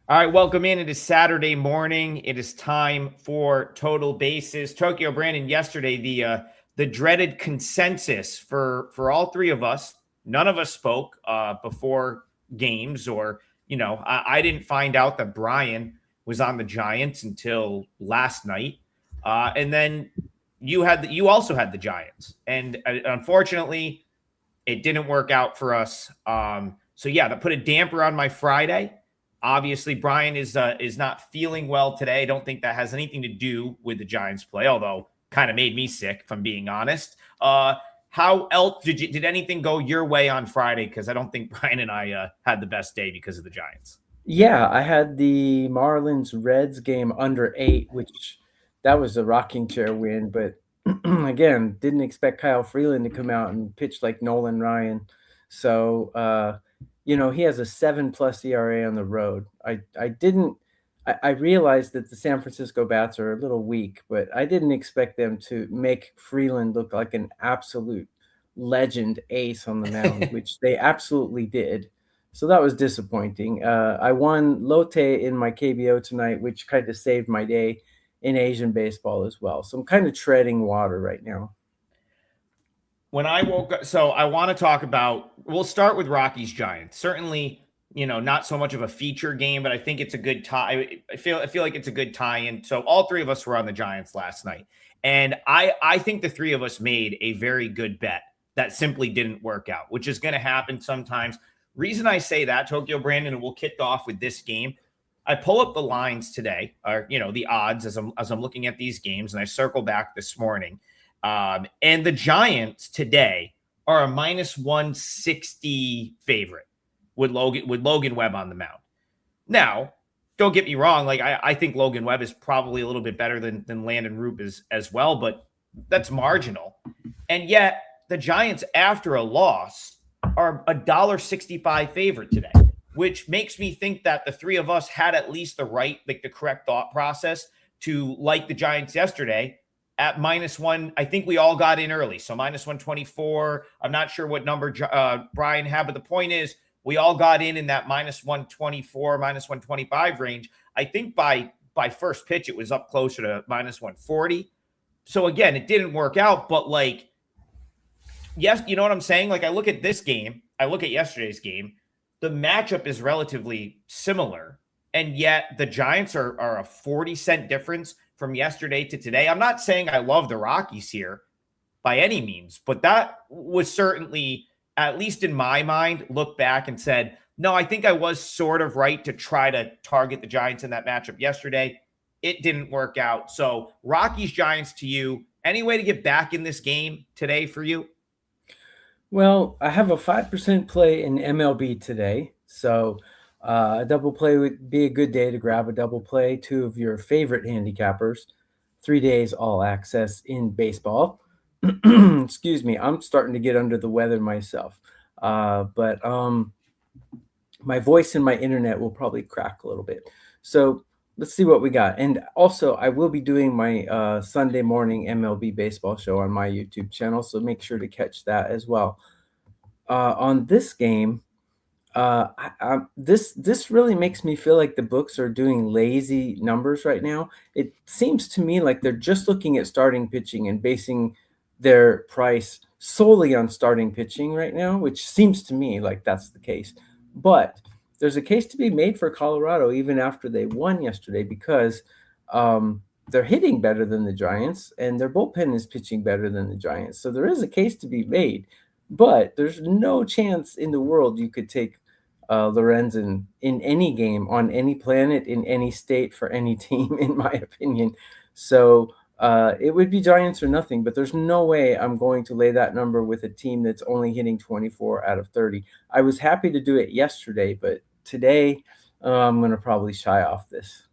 All right, welcome in. It is Saturday morning. It is time for Total Bases. Tokyo Brandon, yesterday the dreaded consensus for all three of us. None of us spoke before games, or I didn't find out that Brian was on the Giants until last night, and then you also had the Giants, and unfortunately, it didn't work out for us. So yeah, that put a damper on my Friday. Obviously, Brian is not feeling well today. I don't think that has anything to do with the Giants play, although kind of made me sick, if I'm being honest. How else did anything go your way on Friday? Because I don't think Brian and I had the best day because of the Giants. Yeah, I had the Marlins Reds game under 8, which that was a rocking chair win. But again, didn't expect Kyle Freeland to come out and pitch like Nolan Ryan. So, he has a 7+ ERA on the road. I realized that the San Francisco bats are a little weak, but I didn't expect them to make Freeland look like an absolute legend ace on the mound, which they absolutely did. So that was disappointing. I won Lotte in my KBO tonight, which kind of saved my day in Asian baseball as well. So I'm kind of treading water right now. When I woke up, so I want to talk about. We'll start with Rockies Giants. Certainly, not so much of a feature game, but I think it's a good tie. I feel like it's a good tie-in. So all three of us were on the Giants last night, and I think the three of us made a very good bet that simply didn't work out, which is going to happen sometimes. Reason I say that, Tokyo Brandon, and we'll kick off with this game. I pull up the lines today, or the odds as I'm looking at these games, and I circle back this morning. And the Giants today are a minus 160 favorite with Logan Webb on the mound. Now, don't get me wrong, like I think Logan Webb is probably a little bit better than Landon Roop is as well, but that's marginal. And yet the Giants, after a loss, are $1.65 favorite today, which makes me think that the three of us had at least the correct thought process to like the Giants yesterday at minus one. I think we all got in early. So minus 124. I'm not sure what number Brian had, but the point is we all got in that minus 124, minus 125 range. I think by first pitch, it was up closer to minus 140. So again, it didn't work out, but yes, you know what I'm saying? Like I look at this game, I look at yesterday's game, the matchup is relatively similar. And yet the Giants are a 40-cent difference from yesterday to today. I'm not saying I love the Rockies here by any means, but that was certainly, at least in my mind, looked back and said, no, I think I was sort of right to try to target the Giants in that matchup yesterday. It didn't work out. So Rockies Giants to you. Any way to get back in this game today for you? Well, I have a 5% play in MLB today. So a double play would be a good day to grab a double play. Two of your favorite handicappers. 3 days all access in baseball. Excuse me, I'm starting to get under the weather myself. But my voice and my internet will probably crack a little bit. So let's see what we got. And also, I will be doing my Sunday morning MLB baseball show on my YouTube channel. So make sure to catch that as well. On this game, this really makes me feel like the books are doing lazy numbers right now. It seems to me like they're just looking at starting pitching and basing their price solely on starting pitching right now, which seems to me like that's the case. But there's a case to be made for Colorado even after they won yesterday because they're hitting better than the Giants and their bullpen is pitching better than the Giants. So there is a case to be made, but there's no chance in the world you could take Lorenzen in any game, on any planet, in any state, for any team, in my opinion. So it would be Giants or nothing, but there's no way I'm going to lay that number with a team that's only hitting 24 out of 30. I was happy to do it yesterday, but today I'm going to probably shy off this.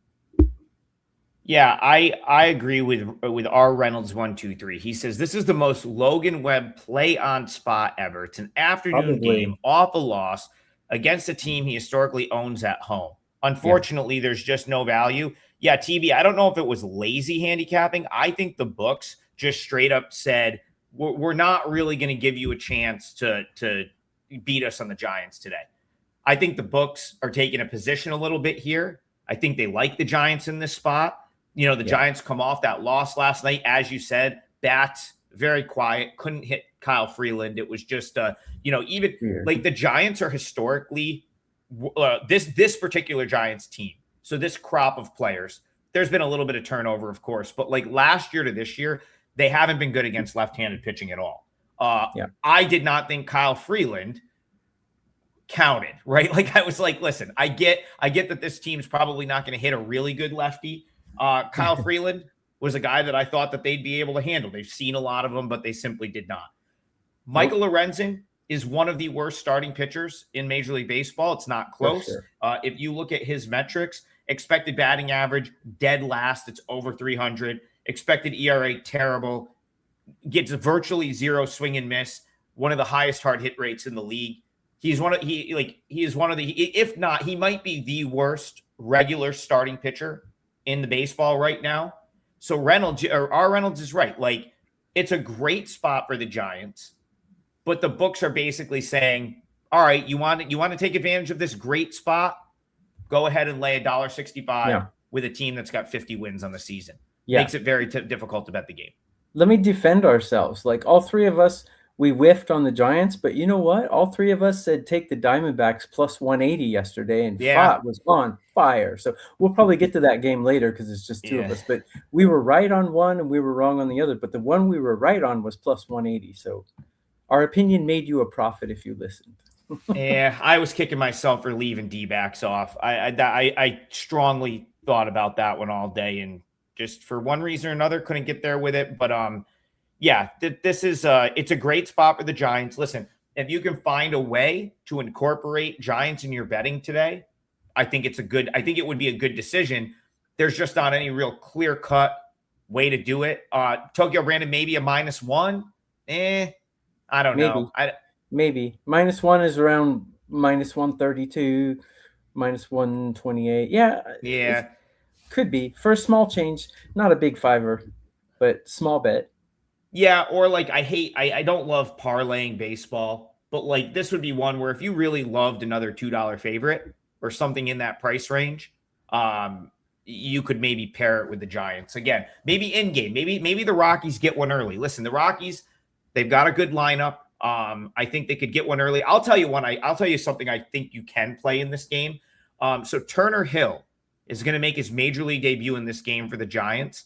Yeah, I agree with R Reynolds 123. He says this is the most Logan Webb play on spot ever. It's an afternoon game Probably, off a loss against a team he historically owns at home. yeah. Unfortunately, there's just no value. Yeah, TB, I don't know if it was lazy handicapping. I think the books just straight up said we're not really going to give you a chance to beat us on the Giants today. I think the books are taking a position a little bit here. I think they like the Giants in this spot. The Giants come off that loss last night. As you said, bats, very quiet, couldn't hit Kyle Freeland. It was just, even Weird. like the Giants are historically this particular Giants team. So this crop of players, there's been a little bit of turnover, of course, but like last year to this year, they haven't been good against left-handed pitching at all. I did not think Kyle Freeland counted, right? Like I was like, listen, I get that this team's probably not going to hit a really good lefty. Kyle Freeland was a guy that I thought that they'd be able to handle. They've seen a lot of them, but they simply did not. Michael Lorenzen is one of the worst starting pitchers in Major League Baseball. It's not close. Sure. If you look at his metrics, expected batting average, dead last, it's over 300. Expected ERA, terrible. Gets virtually zero swing and miss. One of the highest hard hit rates in the league. He is one of the, if not, he might be the worst regular starting pitcher in the baseball right now. So Reynolds is right. Like, it's a great spot for the Giants, but the books are basically saying, all right, you want to take advantage of this great spot? Go ahead and lay $1.65 with a team that's got 50 wins on the season. Makes it very difficult to bet the game. Let me defend ourselves. Like, all three of us, we whiffed on the Giants, but you know what? All three of us said take the Diamondbacks plus 180 yesterday, and Fott was on fire. So we'll probably get to that game later because it's just two of us. But we were right on one and we were wrong on the other. But the one we were right on was plus 180. So our opinion made you a profit if you listened. I was kicking myself for leaving D-backs off. I strongly thought about that one all day, and just for one reason or another couldn't get there with it. But this is it's a great spot for the Giants. Listen, if you can find a way to incorporate Giants in your betting today, I think it would be a good decision. There's just not any real clear-cut way to do it. Tokyo Brandon, maybe a -1. I don't know. Maybe. -1 is around -132, -128. Yeah. Could be. For a small change, not a big fiver, but small bet. Yeah, or like I don't love parlaying baseball, but like this would be one where if you really loved another $2 favorite or something in that price range, you could maybe pair it with the Giants. Again, maybe in game, maybe the Rockies get one early. Listen, the Rockies, they've got a good lineup. I think they could get one early. I'll tell you something I think you can play in this game. So Turner Hill is going to make his major league debut in this game for the Giants.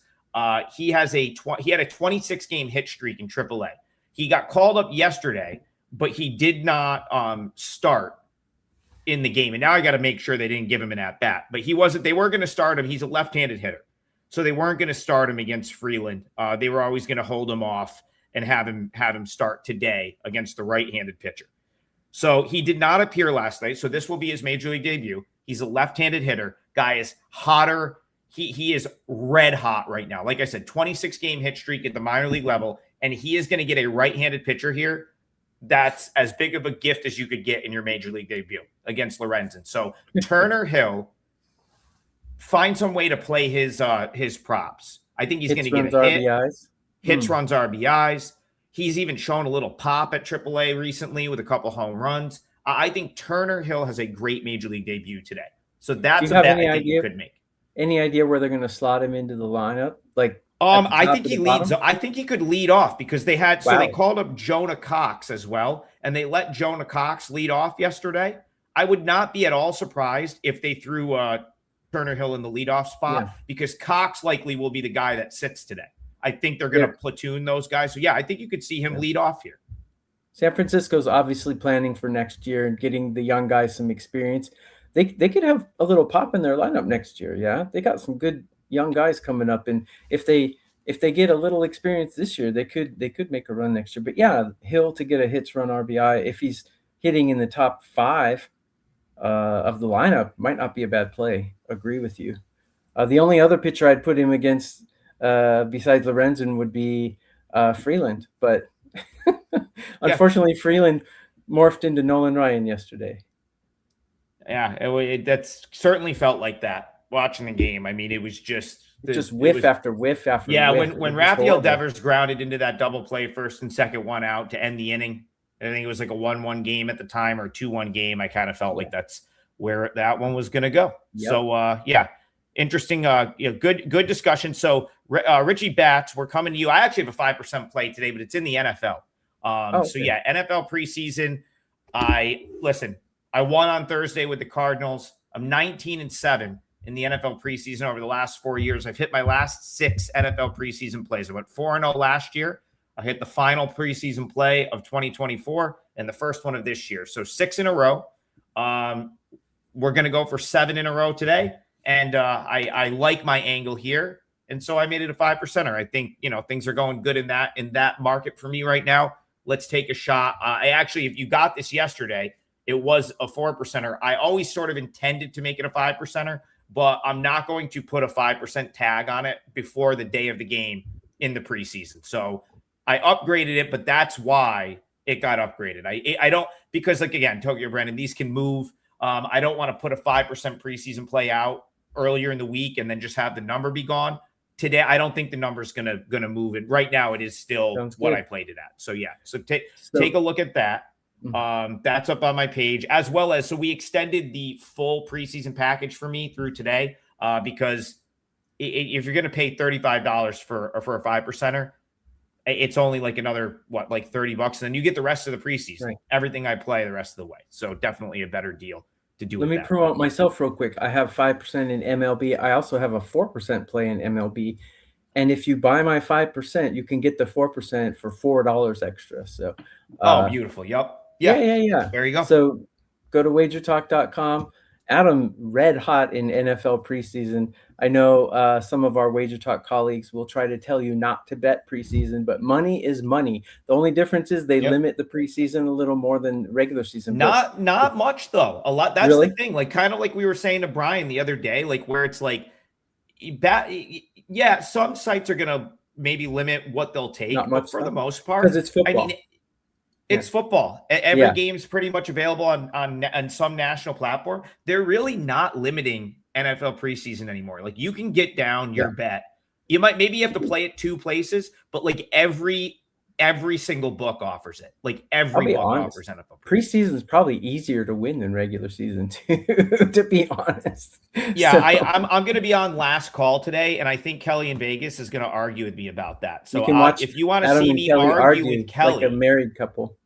He had a 26-game hit streak in AAA. He got called up yesterday, but he did not start in the game. And now I got to make sure they didn't give him an at-bat. But they were going to start him. He's a left-handed hitter. So they weren't going to start him against Freeland. They were always going to hold him off and have him start today against the right-handed pitcher. So he did not appear last night. So this will be his major league debut. He's a left-handed hitter. Guy is hotter. He is red hot right now. Like I said, 26-game hit streak at the minor league level, and he is going to get a right-handed pitcher here. That's as big of a gift as you could get in your major league debut against Lorenzen. So Turner Hill, find some way to play his props. I think he's going to get a hit. RBIs. Hits, runs, RBIs. He's even shown a little pop at AAA recently with a couple home runs. I think Turner Hill has a great major league debut today. So that's a bet I think you could make. Any idea where they're going to slot him into the lineup? Like, I think he leads. I think he could lead off because they had. So they called up Jonah Cox as well, and they let Jonah Cox lead off yesterday. I would not be at all surprised if they threw Turner Hill in the leadoff spot because Cox likely will be the guy that sits today. I think they're going to platoon those guys. So I think you could see him lead off here. San Francisco's obviously planning for next year and getting the young guys some experience. They could have a little pop in their lineup next year. Yeah, they got some good young guys coming up, and if they get a little experience this year, they could make a run next year. But Hill to get a hits, run, RBI if he's hitting in the top 5 of the lineup might not be a bad play. Agree with you. The only other pitcher I'd put him against besides Lorenzen would be Freeland, but unfortunately Freeland morphed into Nolan Ryan yesterday. Yeah, that's certainly felt like that watching the game. I mean, it was just whiff after whiff after whiff. When Rafael Devers grounded into that double play, first and second one out to end the inning, I think it was like a 1-1 game at the time or 2-1 game. I kind of felt like that's where that one was going to go. Yep. So yeah, interesting. Good discussion. So Richie Bats, we're coming to you. I actually have a 5% play today, but it's in the NFL. Okay. So yeah, NFL preseason. I won on Thursday with the Cardinals. I'm 19-7 in the NFL preseason over the last 4 years. I've hit my last 6 NFL preseason plays. I went 4-0 last year. I hit the final preseason play of 2024 and the first one of this year. So 6 in a row. We're going to go for 7 in a row today. And I like my angle here. And so I made it a 5%er. I think, things are going good in that market for me right now. Let's take a shot. If you got this yesterday, it was a 4%er. I always sort of intended to make it a 5%er, but I'm not going to put a 5% tag on it before the day of the game in the preseason. So I upgraded it, but that's why it got upgraded. I don't, because again, Tokyo Brandon, these can move. I don't want to put a 5% preseason play out earlier in the week and then just have the number be gone. Today, I don't think the number is gonna move it. Right now, it is still what I played it at. So yeah, so take a look at that. That's up on my page, as well as, so we extended the full preseason package for me through today because if you're going to pay $35 for a 5%er, it's only like another, like $30, and then you get the rest of the preseason, right? Everything I play the rest of the way. So definitely a better deal to do. Let me promote myself real quick. I have 5% in MLB. I also have a 4% play in MLB. And if you buy my 5%, you can get the 4% for $4 extra. So, beautiful. Yep. Yeah. There you go. So go to WagerTalk.com. Adam, red hot in NFL preseason. I know some of our WagerTalk colleagues will try to tell you not to bet preseason, but money is money. The only difference is they limit the preseason a little more than regular season. Not much though. A lot. That's really the thing. Like kind of like we were saying to Brian the other day, like where it's like, some sites are gonna maybe limit what they'll take, but for the most part, because it's football. I mean, it's football. Every game's pretty much available on some national platform. They're really not limiting NFL preseason anymore. Like you can get down your bet. You maybe you have to play it 2 places, but like every single book offers it. Like every book offers NFL preseason is probably easier to win than regular season too, to be honest. Yeah, so, I'm going to be on last call today, and I think Kelly in Vegas is going to argue with me about that. So if you want to see me argue with Kelly, like a married couple.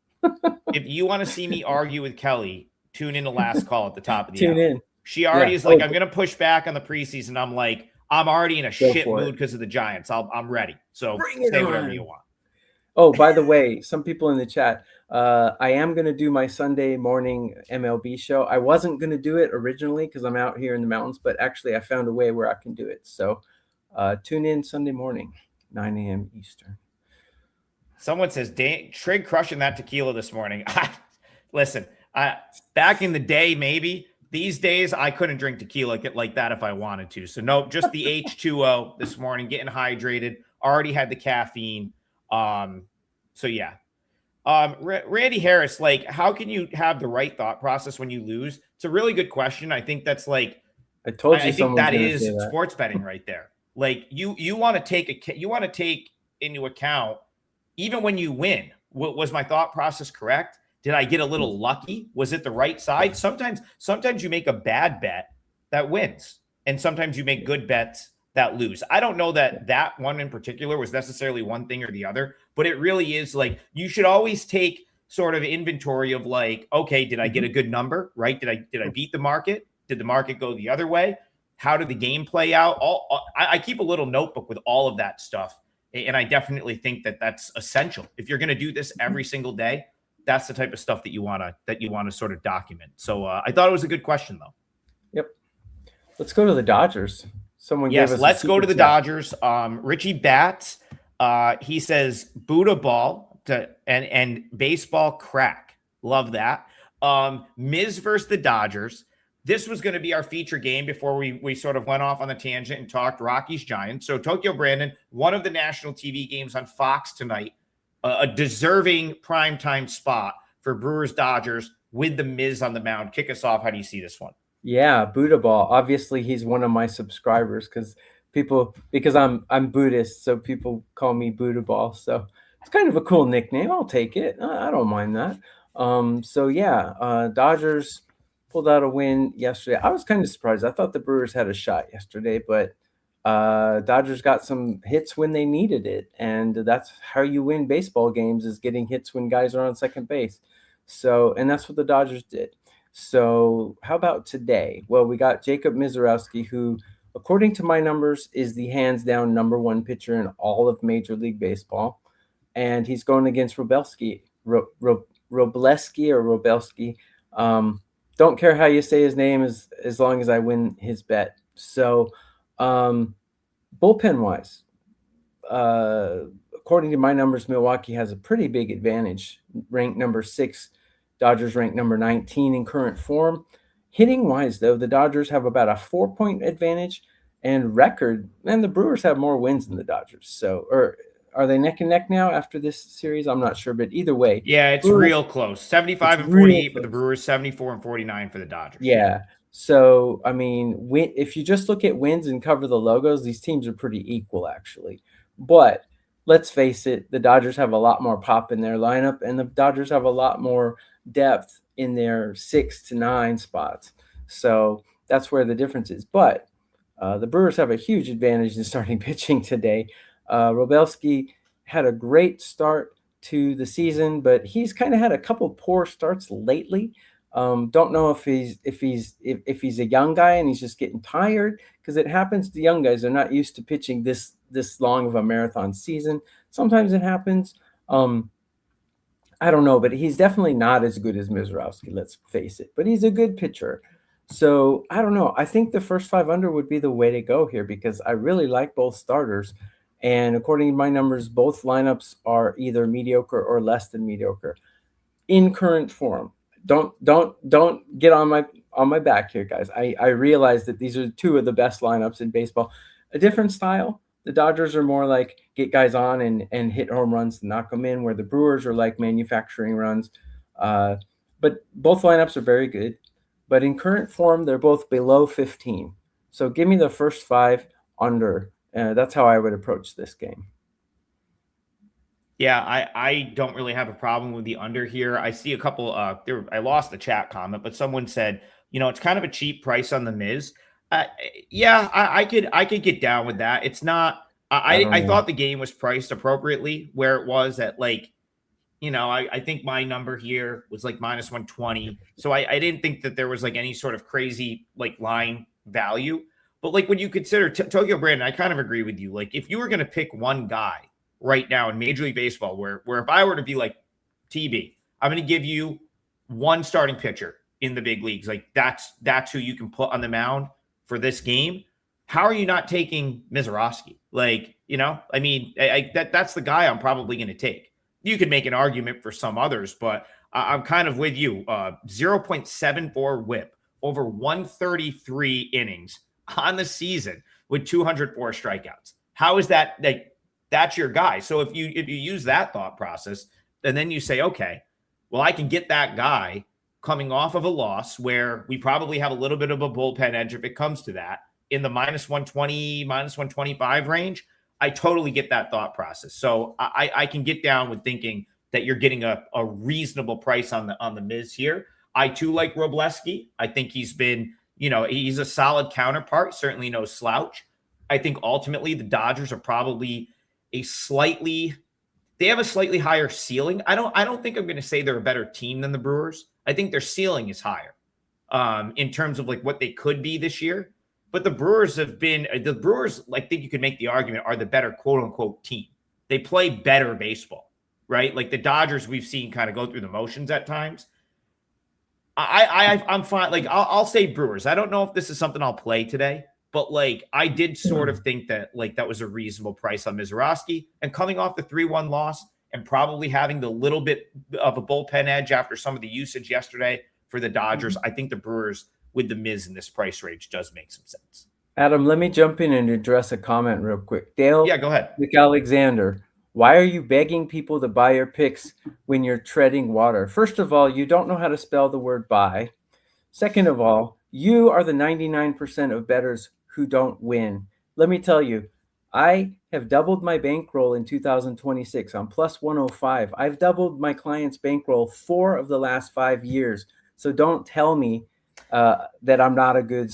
If you want to see me argue with Kelly, tune in to last call at the top of the tune hour. in. She already is like, I'm going to push back on the preseason. I'm like, I'm already in a shit mood because of the Giants. I'm ready. So say whatever you want. Oh, by the way, some people in the chat, I am going to do my Sunday morning MLB show. I wasn't going to do it originally because I'm out here in the mountains, but actually I found a way where I can do it. So tune in Sunday morning, 9 a.m. Eastern. Someone says, Trig crushing that tequila this morning. Listen, back in the day, maybe. These days, I couldn't drink tequila like that if I wanted to. So, no, just the H2O this morning, getting hydrated. Already had the caffeine. So, yeah. Randy Harris, like, how can you have the right thought process when you lose? It's a really good question. I think that's like, I told you, I think that is sports betting right there. Like, you want to take into account, even when you win, was my thought process correct? Did I get a little lucky? Was it the right side? Sometimes you make a bad bet that wins, and sometimes you make good bets that lose. I don't know that one in particular was necessarily one thing or the other, but it really is like you should always take sort of inventory of like, okay, did I get a good number, right? Did I beat the market? Did the market go the other way? How did the game play out? I keep a little notebook with all of that stuff, and I definitely think that's essential. If you're going to do this every single day, that's the type of stuff that you want to sort of document. So I thought it was a good question, though. Yep. Let's go to the Dodgers. Let's go to the Dodgers. Richie Bats, he says Buddha ball and baseball crack. Love that. Miz versus the Dodgers. This was going to be our feature game before we sort of went off on the tangent and talked Rockies Giants. So Tokyo Brandon, one of the national TV games on Fox tonight, a deserving primetime spot for Brewers Dodgers with the Miz on the mound. Kick us off. How do you see this one? Yeah, Buddha ball. Obviously, he's one of my subscribers because I'm Buddhist, so people call me Buddha ball. So It's kind of a cool nickname. I'll take it. I don't mind that. So yeah, Dodgers pulled out a win yesterday. I was kind of surprised. I thought the Brewers had a shot yesterday, but Dodgers got some hits when they needed it, and that's how you win baseball games, is getting hits when guys are on second base. So, and that's what the Dodgers did. So how about today? Well, we got Jacob Mizorowski, who, according to my numbers, is the hands down number one pitcher in all of Major League Baseball. And he's going against Robleski. Don't care how you say his name as long as I win his bet. So bullpen wise, according to my numbers, Milwaukee has a pretty big advantage. Ranked number 6, Dodgers ranked number 19 in current form. Hitting wise, though, the Dodgers have about a 4-point advantage, and record, and the Brewers have more wins than the Dodgers. So, or are they neck and neck now after this series? I'm not sure, but either way. Yeah, it's Brewers, real close. 75 and 48 for the Brewers, 74 and 49 for the Dodgers. Yeah. So, I mean, if you just look at wins and cover the logos, these teams are pretty equal, actually. But let's face it, the Dodgers have a lot more pop in their lineup, and the Dodgers have a lot more depth in their 6 to 9 spots. So that's where the difference is. But the Brewers have a huge advantage in starting pitching today. Robleski had a great start to the season, but he's kind of had a couple poor starts lately. Don't know if he's a young guy and he's just getting tired, because it happens to young guys. They're not used to pitching this long of a marathon season. Sometimes it happens. I don't know, but he's definitely not as good as Mizorowski, let's face it. But he's a good pitcher. So I don't know. I think the first 5 under would be the way to go here, because I really like both starters. And according to my numbers, both lineups are either mediocre or less than mediocre in current form. Don't get on my back here, guys. I realize that these are 2 of the best lineups in baseball. A different style. The Dodgers are more like get guys on and hit home runs to knock them in, where the Brewers are like manufacturing runs. But both lineups are very good. But in current form, they're both below 15. So give me the first 5 under. That's how I would approach this game. Yeah, I don't really have a problem with the under here. I see a couple. I lost the chat comment, but someone said, it's kind of a cheap price on the Miz. Yeah, I could get down with that. It's not. I thought the game was priced appropriately where it was at, like, I think my number here was like minus 120. So I didn't think that there was like any sort of crazy like line value. But like when you consider Tokyo Brandon, I kind of agree with you. Like if you were going to pick one guy right now in Major League Baseball, where if I were to be like TB, I'm going to give you one starting pitcher in the big leagues. Like that's who you can put on the mound for this game. How are you not taking Mizorowski? Like, I mean, that's the guy I'm probably going to take. You could make an argument for some others, but I'm kind of with you. 0.74 whip over 133 innings on the season with 204 strikeouts. How is that? Like, that's your guy. So if you use that thought process, and then you say, okay, well, I can get that guy coming off of a loss where we probably have a little bit of a bullpen edge if it comes to that, in the minus 120, minus 125 range. I totally get that thought process. So I can get down with thinking that you're getting a reasonable price on the Miz here. I too like Robleski. I think he's been, he's a solid counterpart, certainly no slouch. I think ultimately the Dodgers are probably they have a slightly higher ceiling. I don't think I'm going to say they're a better team than the Brewers. I think their ceiling is higher in terms of like what they could be this year. But the Brewers, I think you could make the argument, are the better quote unquote team. They play better baseball, right? Like the Dodgers, we've seen kind of go through the motions at times. I'm fine. Like I'll say Brewers. I don't know if this is something I'll play today, but like I did sort of think that like that was a reasonable price on Mizorowski, and coming off the 3-1 loss and probably having the little bit of a bullpen edge after some of the usage yesterday for the Dodgers, I think the Brewers with the Miz in this price range does make some sense. Adam, let me jump in and address a comment real quick. Dale, yeah, go ahead. Nick Alexander, why are you begging people to buy your picks when you're treading water? First of all, you don't know how to spell the word buy. Second of all, you are the 99% of bettors who don't win. Let me tell you, I have doubled my bankroll in 2026 on plus 105. I've doubled my client's bankroll 4 of the last 5 years. So don't tell me that I'm not a good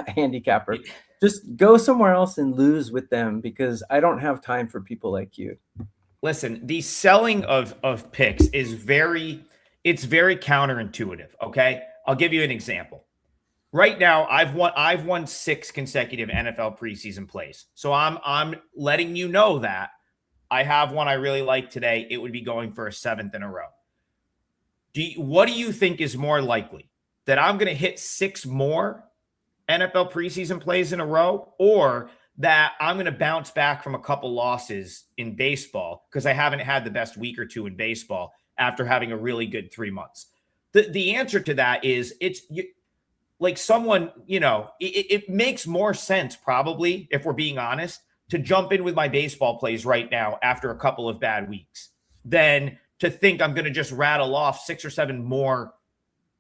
handicapper. Just go somewhere else and lose with them, because I don't have time for people like you. Listen, the selling of picks is very counterintuitive. Okay, I'll give you an example. Right now, I've won 6 consecutive NFL preseason plays. So I'm letting you know that I have one I really like today. It would be going for a 7th in a row. What do you think is more likely? That I'm going to hit 6 more NFL preseason plays in a row, or that I'm going to bounce back from a couple losses in baseball because I haven't had the best week or two in baseball after having a really good 3 months? The answer to that is like someone, it makes more sense probably, if we're being honest, to jump in with my baseball plays right now after a couple of bad weeks than to think I'm going to just rattle off 6 or 7 more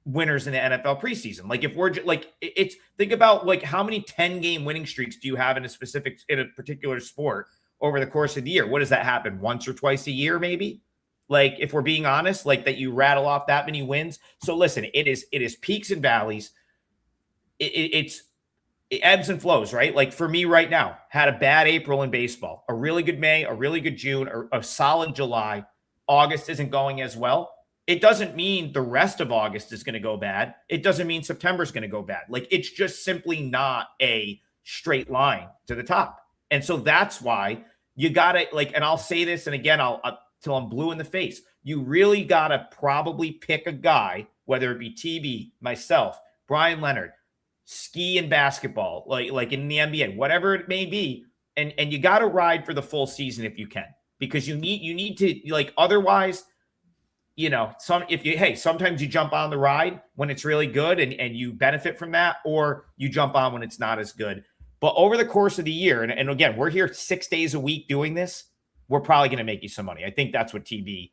winners in the NFL preseason. Like if we're like, it's think about like how many 10-game winning streaks do you have in a particular sport over the course of the year? What does that happen once or twice a year, maybe? Like if we're being honest, like that you rattle off that many wins. So listen, it is peaks and valleys. It ebbs and flows, right? Like for me right now, had a bad April in baseball, a really good May, a really good June, or a solid July. August isn't going as well. It doesn't mean the rest of August is going to go bad. It doesn't mean September is going to go bad. Like it's just simply not a straight line to the top. And so that's why you got to like, and I'll say this, and again, I'll till I'm blue in the face. You really got to probably pick a guy, whether it be TB, myself, Bryan Leonard, ski and basketball, like in the NBA, whatever it may be. And you got to ride for the full season if you can, because you need to, like, otherwise, sometimes you jump on the ride when it's really good and you benefit from that, or you jump on when it's not as good. But over the course of the year, and again, we're here 6 days a week doing this, we're probably going to make you some money. I think that's what TB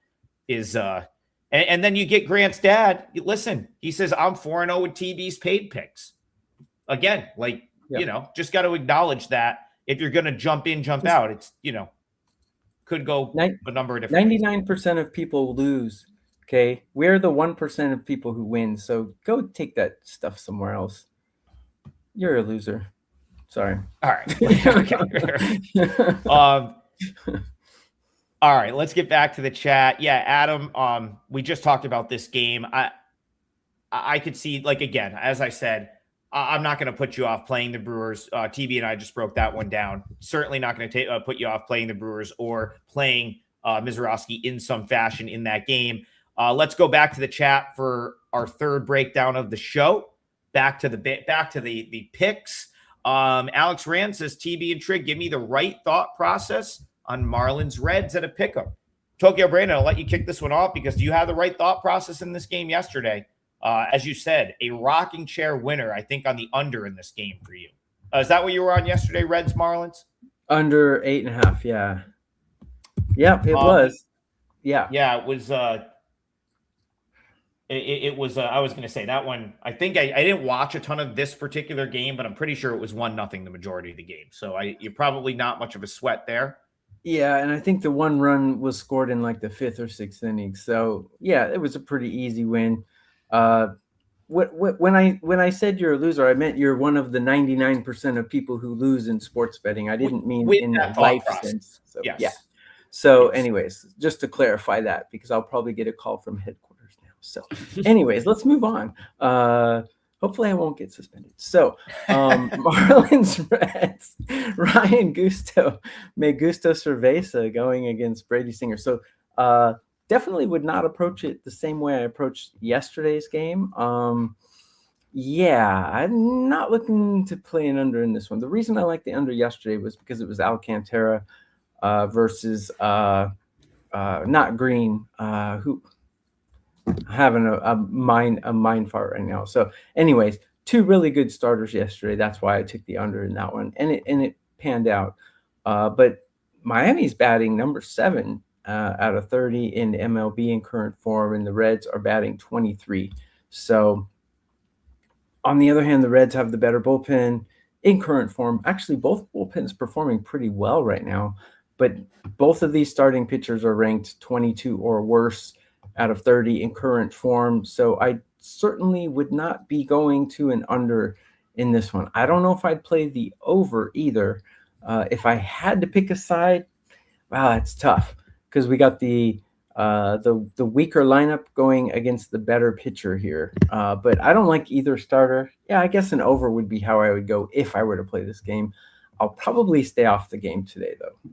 is. And then you get Grant's dad. Listen, he says, I'm 4-0 with TB's paid picks. Again, just got to acknowledge that if you're going to jump in, jump out, it's, could go a number of different 99% of people lose. Okay. We're the 1% of people who win. So go take that stuff somewhere else. You're a loser. Sorry. All right. All right. Let's get back to the chat. Yeah. Adam, we just talked about this game. I could see, like, again, as I said, I'm not going to put you off playing the Brewers. TB and I just broke that one down. Certainly not going to put you off playing the Brewers or playing Mizorowski in some fashion in that game. Let's go back to the chat for our third breakdown of the show. Back to the picks. Alex Rand says, TB and Trig, give me the right thought process on Marlins Reds at a pick'em. Tokyo Brandon, I'll let you kick this one off, because you had the right thought process in this game yesterday. As you said, a rocking chair winner, I think, on the under in this game for you. Is that what you were on yesterday, Reds Marlins? Under 8.5, yeah. Yep, it was. Yeah. Yeah, it was. It was. I was going to say that one. I think I didn't watch a ton of this particular game, but I'm pretty sure it was 1-0 the majority of the game. So you're probably not much of a sweat there. Yeah, and I think the one run was scored in like the 5th or 6th inning. So yeah, it was a pretty easy win. When I said you're a loser, I meant you're one of the 99% of people who lose in sports betting. I didn't mean in the life sense. So, yes. Yeah. So, anyways, just to clarify that, because I'll probably get a call from headquarters now. So, anyways, let's move on. Hopefully, I won't get suspended. So, Marlins Reds, Ryan Me Gusto Cerveza going against Brady Singer. So, definitely would not approach it the same way I approached yesterday's game. Yeah, I'm not looking to play an under in this one. The reason I liked the under yesterday was because it was Alcantara versus not Green, who having a mind fart right now. So, anyways, 2 really good starters yesterday. That's why I took the under in that one, and it panned out. But Miami's batting number 7 out of 30 in MLB in current form, and the Reds are batting 23. So, on the other hand, the Reds have the better bullpen. in current form. Actually, both bullpens performing pretty well right now, but both of these starting pitchers are ranked 22 or worse out of 30 in current form. So I certainly would not be going to an under in this one. I don't know if I'd play the over either. If I had to pick a side, wow, it's tough because we got the weaker lineup going against the better pitcher here. But I don't like either starter. Yeah, I guess an over would be how I would go if I were to play this game. I'll probably stay off the game today, though.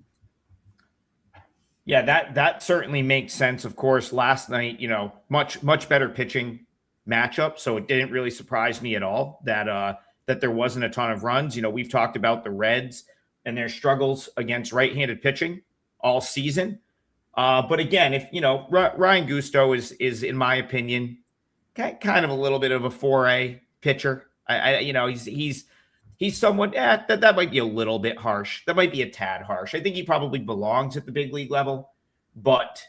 Yeah, that certainly makes sense. Of course, last night, much better pitching matchup, so it didn't really surprise me at all that there wasn't a ton of runs. We've talked about the Reds and their struggles against right-handed pitching all season. But again, if Ryan Gusto is in my opinion kind of a little bit of a 4A pitcher. He's somewhat that might be a little bit harsh. That might be a tad harsh. I think he probably belongs at the big league level, but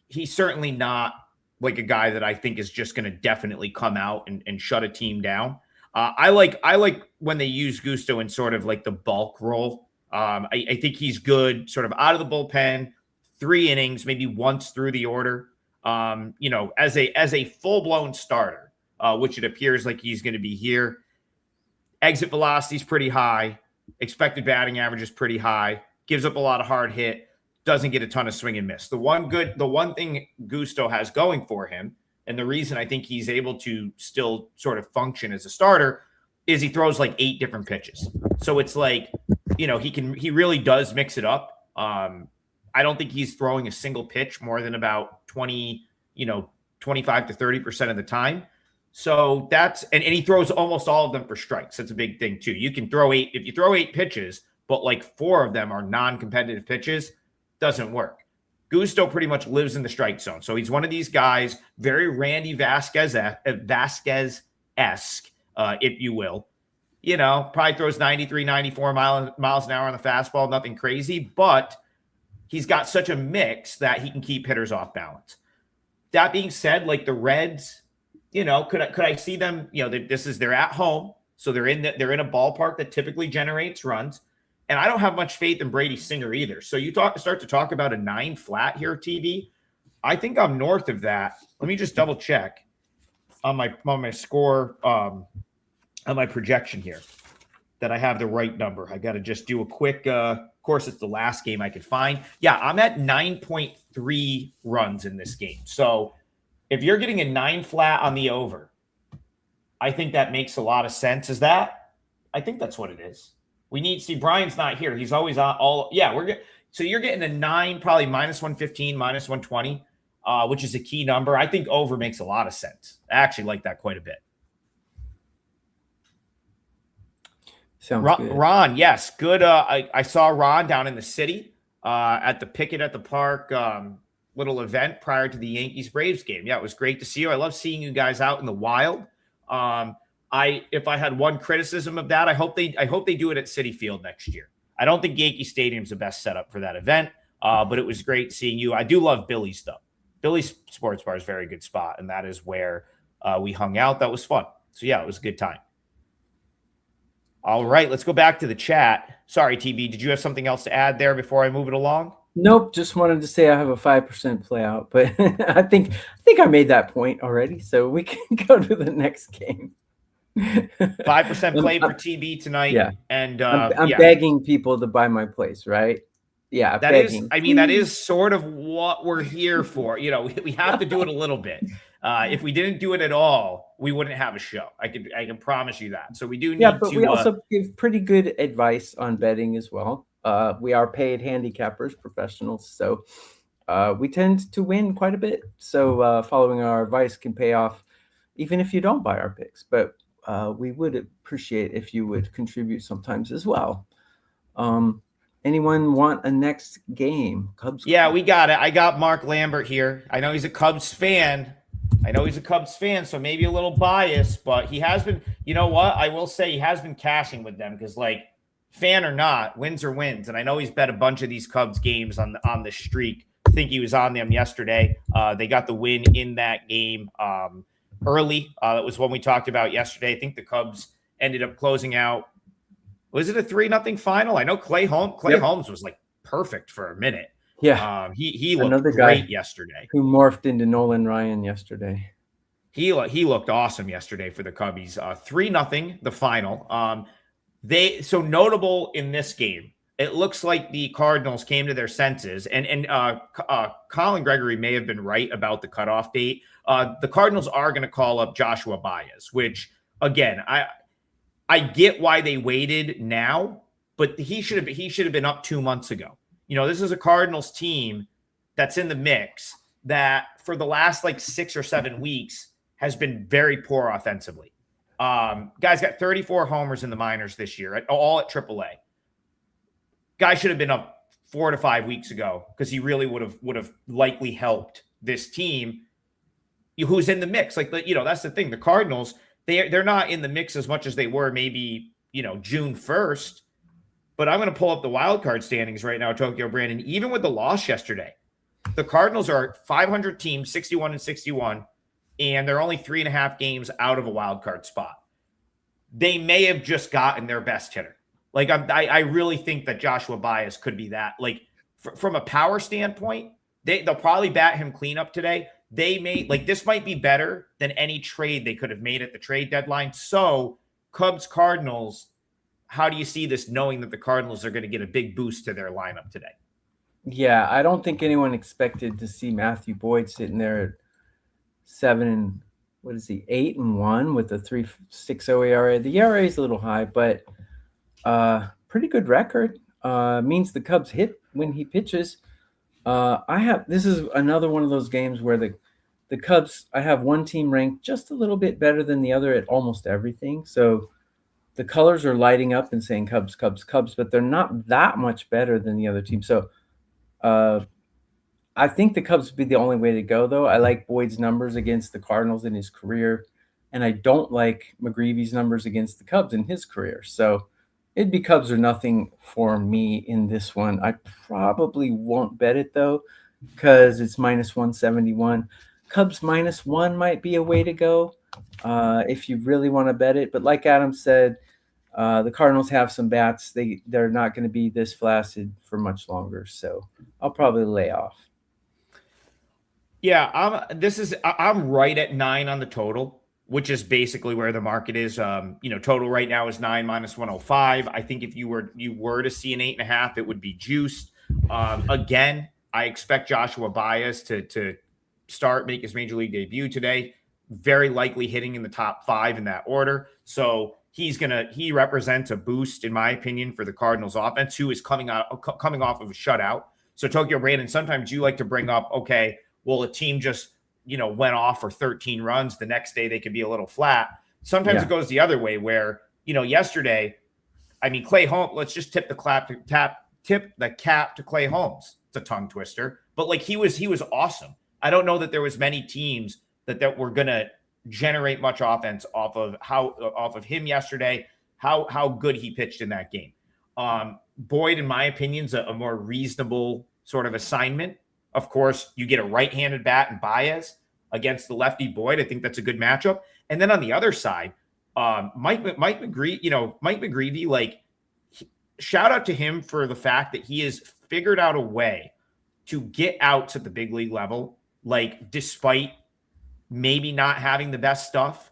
he's certainly not like a guy that I think is just going to definitely come out and shut a team down. I like when they use Gusto in sort of like the bulk role. I think he's good sort of out of the bullpen, 3 innings, maybe once through the order. As a full-blown starter, which it appears like he's going to be here. Exit velocity is pretty high. Expected batting average is pretty high. Gives up a lot of hard hit. Doesn't get a ton of swing and miss. The one thing Gusto has going for him, and the reason I think he's able to still sort of function as a starter, is he throws like 8 different pitches. So it's like, he really does mix it up. I don't think he's throwing a single pitch more than about 25 to 30% of the time. So that's, and he throws almost all of them for strikes. That's a big thing too. You can throw 8, if you throw 8 pitches, but like 4 of them are non-competitive pitches, doesn't work. Gusto pretty much lives in the strike zone. So he's one of these guys, very Randy Vasquez-esque, if you will. Probably throws 93, 94 miles an hour on the fastball, nothing crazy, but he's got such a mix that he can keep hitters off balance. That being said, like the Reds, could I see them, they're at home. So they're in a ballpark that typically generates runs. And I don't have much faith in Brady Singer either. So you start to talk about a 9 flat here, TV. I think I'm north of that. Let me just double check on my score, on my projection here, that I have the right number. I got to just do a quick, of course, it's the last game I could find. Yeah, I'm at 9.3 runs in this game. So if you're getting a 9 flat on the over, I think that makes a lot of sense. Is that? I think that's what it is. Brian's not here. He's always on all. Yeah, we're good. So you're getting a 9, probably minus 115, minus 120, which is a key number. I think over makes a lot of sense. I actually like that quite a bit. Sounds good. Ron, yes, good. I saw Ron down in the city at the Picket at the Park little event prior to the Yankees-Braves game. Yeah, it was great to see you. I love seeing you guys out in the wild. If I had one criticism of that, I hope they do it at Citi Field next year. I don't think Yankee Stadium's the best setup for that event, but it was great seeing you. I do love Billy's though. Billy's Sports Bar is a very good spot, and that is where we hung out. That was fun. So yeah, it was a good time. All right, let's go back to the chat. Sorry, TB, did you have something else to add there before I move it along? Nope, just wanted to say I have a 5% play out, but I think I made that point already, so we can go to the next game. 5% play for TB tonight. Yeah, and I'm begging people to buy my place, right? Yeah, begging. That is sort of what we're here for. We have to do it a little bit. If we didn't do it at all, we wouldn't have a show. I can promise you that. So we do need to. Yeah, but we also give pretty good advice on betting as well. We are paid handicappers, professionals, so we tend to win quite a bit. So following our advice can pay off, even if you don't buy our picks. But we would appreciate if you would contribute sometimes as well. Anyone want a next game? Cubs? Yeah, we got it. I got Mark Lambert here. I know he's a Cubs fan. So maybe a little biased, but he has been, you know what? I will say he has been cashing with them because, like, fan or not, wins are wins. And I know he's bet a bunch of these Cubs games on the streak. I think he was on them yesterday. They got the win in that game early. That was one we talked about yesterday. I think the Cubs ended up closing out Was it a 3-0 final? I know Clay Holmes was like perfect for a minute. Yeah. He looked Another great guy yesterday. who morphed into Nolan Ryan yesterday. He looked awesome yesterday for the Cubbies. 3-0 the final. So notable in this game. It looks like the Cardinals came to their senses, and Colin Gregory may have been right about the cutoff date. The Cardinals are going to call up Joshua Baez, which, again, I get why they waited now, but he should have been up 2 months ago. This is a Cardinals team that's in the mix that for the last like 6 or 7 weeks has been very poor offensively. Guy's got 34 homers in the minors this year, all at AAA. Guy should have been up 4 to 5 weeks ago because he really would have likely helped this team who's in the mix. Like, that's the thing. The Cardinals, they're not in the mix as much as they were maybe, June 1st. But I'm going to pull up the wild card standings right now, Tokyo Brandon. Even with the loss yesterday, the Cardinals are 500 team, 61-61, and they're only 3.5 games out of a wild card spot. They may have just gotten their best hitter. Like, I really think that Joshua Baez could be that. Like, from a power standpoint, they'll probably bat him cleanup today. This might be better than any trade they could have made at the trade deadline. So, Cubs-Cardinals, how do you see this, knowing that the Cardinals are going to get a big boost to their lineup today? Yeah, I don't think anyone expected to see Matthew Boyd sitting there at 8-1 with a 3.60 ERA. The ERA is a little high, but pretty good record. Means the Cubs hit when he pitches. This is another one of those games where the Cubs, I have one team ranked just a little bit better than the other at almost everything. So the colors are lighting up and saying Cubs, Cubs, Cubs, but they're not that much better than the other team. So I think the Cubs would be the only way to go, though. I like Boyd's numbers against the Cardinals in his career, and I don't like McGreevy's numbers against the Cubs in his career. So it'd be Cubs or nothing for me in this one. I probably won't bet it, though, because it's -171. Cubs -1 might be a way to go if you really want to bet it. But like Adam said, the Cardinals have some bats. They're not going to be this flaccid for much longer. So I'll probably lay off. Yeah, I'm right at 9 on the total, which is basically where the market is. Total right now is 9 -105. I think if you were to see an 8.5, it would be juiced. Again, I expect Joshua Baez to make his major league debut today. Very likely hitting in the top 5 in that order. So he represents a boost, in my opinion, for the Cardinals offense, who is coming off of a shutout. So Tokyo Brandon, sometimes you like to bring up, okay, well, a team just, went off for 13 runs. The next day they could be a little flat. Sometimes It goes the other way where, yesterday, Clay Holmes, let's just tip the cap to Clay Holmes. It's a tongue twister, but like he was awesome. I don't know that there was many teams that were going to generate much offense off of him yesterday, how good he pitched in that game. Boyd, in my opinion, is a more reasonable sort of assignment. Of course, you get a right-handed bat and Baez against the lefty Boyd. I think that's a good matchup. And then on the other side, Mike McGreevy, like, shout out to him for the fact that he has figured out a way to get out to the big league level, like, despite maybe not having the best stuff.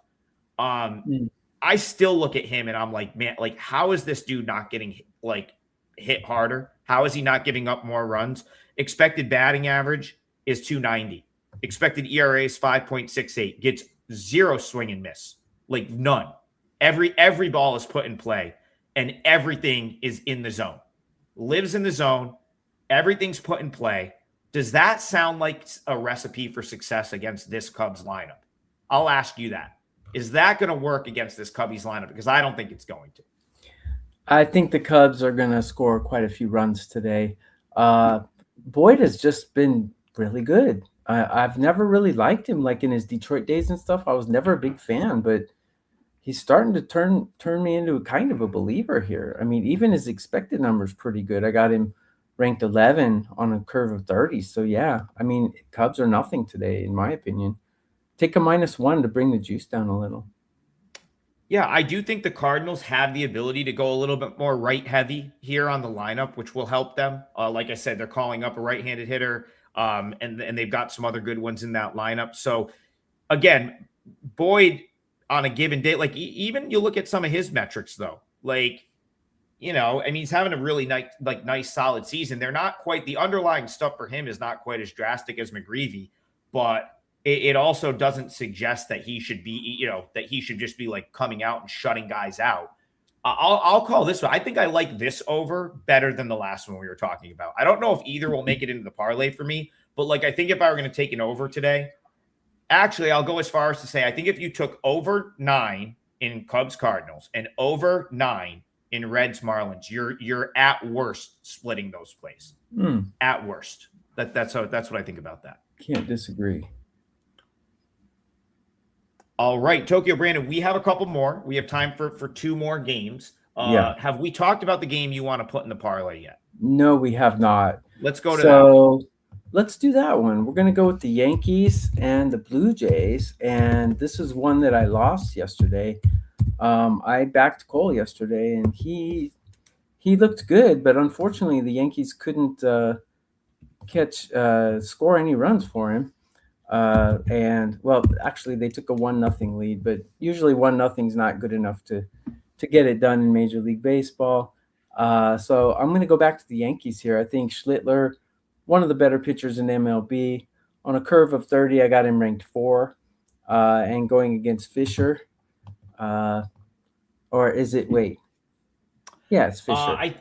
I still look at him and I'm like, man, like, how is this dude not getting hit harder? How is he not giving up more runs? Expected batting average is 290. Expected ERA is 5.68. Gets 0 swing and miss, like none. Every ball is put in play, and everything is in the zone. Lives in the zone. Everything's put in play. Does that sound like a recipe for success against this Cubs lineup? I'll ask you that. Is that going to work against this Cubbies lineup? Because I don't think it's going to. I think the Cubs are going to score quite a few runs today. Boyd has just been really good. I've never really liked him, like in his Detroit days and stuff. I was never a big fan, but he's starting to turn me into kind of a believer here. Even his expected number is pretty good. I got him ranked 11 on a curve of 30. So yeah, Cubs are nothing today, in my opinion. Take a -1 to bring the juice down a little. Yeah, I do think the Cardinals have the ability to go a little bit more right heavy here on the lineup, which will help them. Like I said, they're calling up a right-handed hitter, and they've got some other good ones in that lineup. So again, Boyd on a given day, like even you look at some of his metrics though, like I mean, he's having a really nice, solid season. They're not quite the underlying stuff for him is not quite as drastic as McGreevy, but it also doesn't suggest that he should be, that he should just be like coming out and shutting guys out. I'll call this one. I think I like this over better than the last one we were talking about. I don't know if either will make it into the parlay for me, but like I think if I were going to take an over today, actually, I'll go as far as to say I think if you took over 9 in Cubs Cardinals and over 9 in Reds Marlins, you're at worst splitting those plays. At worst. That's what I think about that. Can't disagree. All right, Tokyo Brandon, we have a couple more. We have time for 2 more games. Yeah. Have we talked about the game you want to put in the parlay yet? No, we have not. Let's go to that one. Let's do that one. We're going to go with the Yankees and the Blue Jays. And this is one that I lost yesterday. I backed Cole yesterday, and he looked good, but unfortunately the Yankees couldn't score any runs for him. And well, actually they took a 1-0 lead, but usually 1-0 is not good enough to get it done in Major League Baseball. So I'm going to go back to the Yankees here. I think Schlittler, one of the better pitchers in MLB, on a curve of 30, I got him ranked 4, and going against Fisher. Or is it, wait. Yeah, it's Fisher.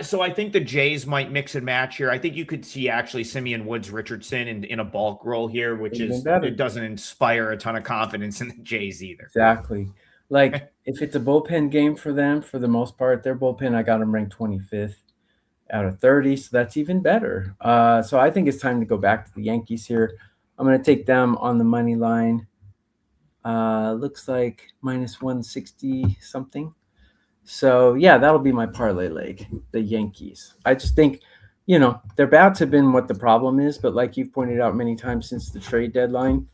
So I think the Jays might mix and match here. I think you could see actually Simeon Woods Richardson in a bulk role here, which it doesn't inspire a ton of confidence in the Jays either. Exactly. Like if it's a bullpen game for them, for the most part, their bullpen, I got them ranked 25th out of 30. So that's even better. So I think it's time to go back to the Yankees here. I'm going to take them on the money line. Looks like minus 160 something. So, yeah, that'll be my parlay leg, the Yankees. I just think, their bats have been what the problem is. But like you've pointed out many times since the trade deadline,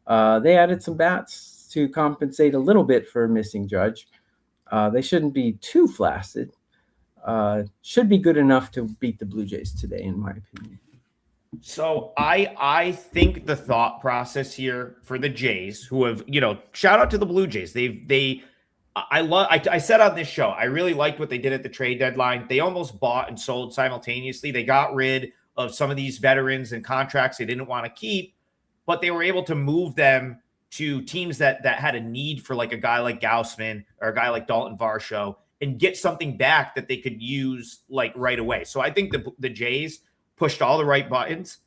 they added some bats to compensate a little bit for missing Judge. They shouldn't be too flaccid. Should be good enough to beat the Blue Jays today, in my opinion. So I think the thought process here for the Jays, who have, shout out to the Blue Jays. I said on this show, I really liked what they did at the trade deadline. They almost bought and sold simultaneously. They got rid of some of these veterans and contracts they didn't want to keep, but they were able to move them to teams that had a need for like a guy like Gausman or a guy like Dalton Varsho and get something back that they could use like right away. So I think the Jays pushed all the right buttons.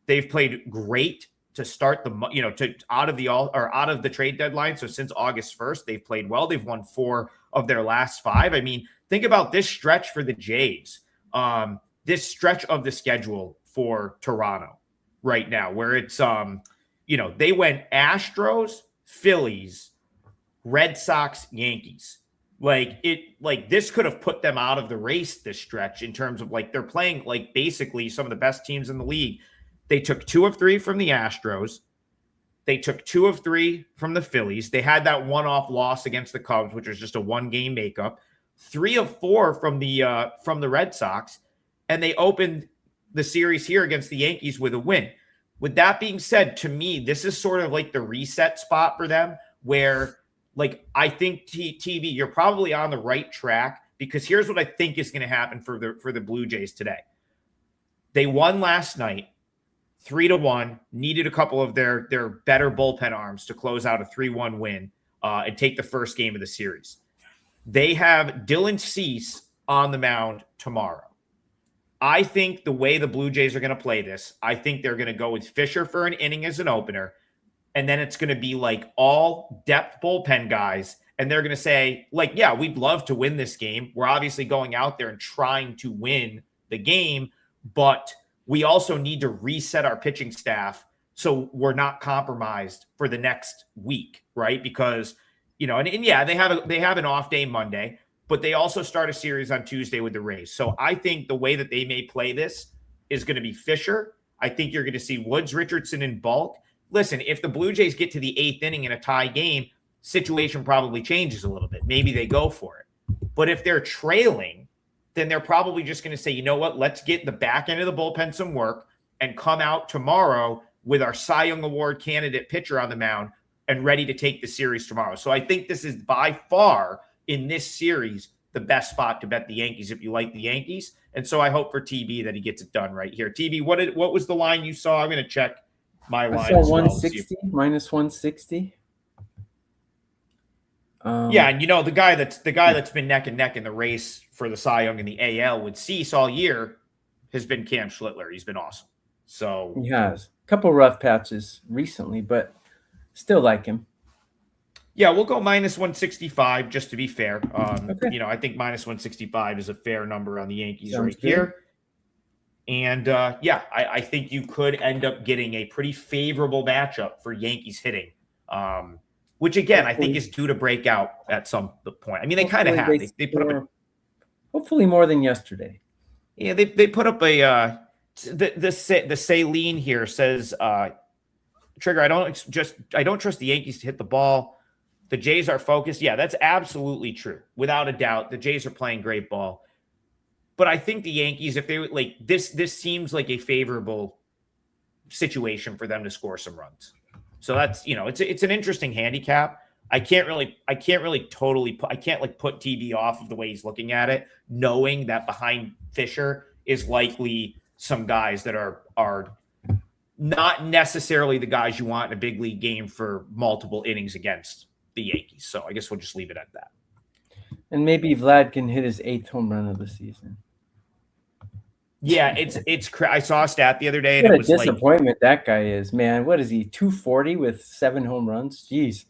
They've played great to start out of the trade deadline. So since August 1st, they've played well. They've won 4 of their last 5. I mean, think about this stretch for the Jays. This stretch of the schedule for Toronto right now, where it's they went Astros, Phillies, Red Sox, Yankees. This could have put them out of the race this stretch in terms of they're playing basically some of the best teams in the league. They took 2 of 3 from the Astros. They took 2 of 3 from the Phillies. They had that one-off loss against the Cubs, which was just a 1-game makeup. 3 of 4 from the Red Sox, and they opened the series here against the Yankees with a win. With that being said, to me, this is sort of like the reset spot for them, where I think TV, you're probably on the right track, because here's what I think is going to happen for the Blue Jays today. They won last night. 3-1, needed a couple of their better bullpen arms to close out a 3-1 win and take the first game of the series. They have Dylan Cease on the mound tomorrow. I think the way the Blue Jays are going to play this, I think they're going to go with Fisher for an inning as an opener, and then it's going to be all depth bullpen guys, and they're going to say, yeah, we'd love to win this game. We're obviously going out there and trying to win the game, but we also need to reset our pitching staff so we're not compromised for the next week, right? Because, and yeah, they have an off day Monday, but they also start a series on Tuesday with the Rays. So I think the way that they may play this is going to be Fisher. I think you're going to see Woods Richardson in bulk. Listen, if the Blue Jays get to the 8th inning in a tie game, situation probably changes a little bit. Maybe they go for it. But if they're trailing, then they're probably just going to say, you know what, let's get the back end of the bullpen some work and come out tomorrow with our Cy Young Award candidate pitcher on the mound and ready to take the series tomorrow. So I think this is by far in this series the best spot to bet the Yankees if you like the Yankees. And so I hope for TB that he gets it done right here. TB, what was the line you saw? I'm going to check my line. I saw 160, minus 160. Yeah, and the guy that's been neck and neck in the race for the Cy Young in the AL with Cease all year has been Cam Schlittler. He's been awesome. So he has a couple rough patches recently, but still like him. Yeah, we'll go minus 165 just to be fair. Okay. I think minus 165 is a fair number on the Yankees. Sounds right good. Here. And I think you could end up getting a pretty favorable matchup for Yankees hitting, which again I think is due to break out at some point. I mean, they kind of have. They put up hopefully more than yesterday. Yeah, they put up a the saline here says Trigger. I don't trust the Yankees to hit the ball. The Jays are focused. Yeah, that's absolutely true. Without a doubt, the Jays are playing great ball. But I think the Yankees, if they like this seems like a favorable situation for them to score some runs. So that's, it's an interesting handicap. I can't totally put TB off of the way he's looking at it, knowing that behind Fisher is likely some guys that are not necessarily the guys you want in a big league game for multiple innings against the Yankees. So I guess we'll just leave it at that. And maybe Vlad can hit his 8th home run of the season. Yeah, I saw a stat the other day, and what it was a disappointment that guy is, man. What is he, 240 with 7 home runs? Jeez.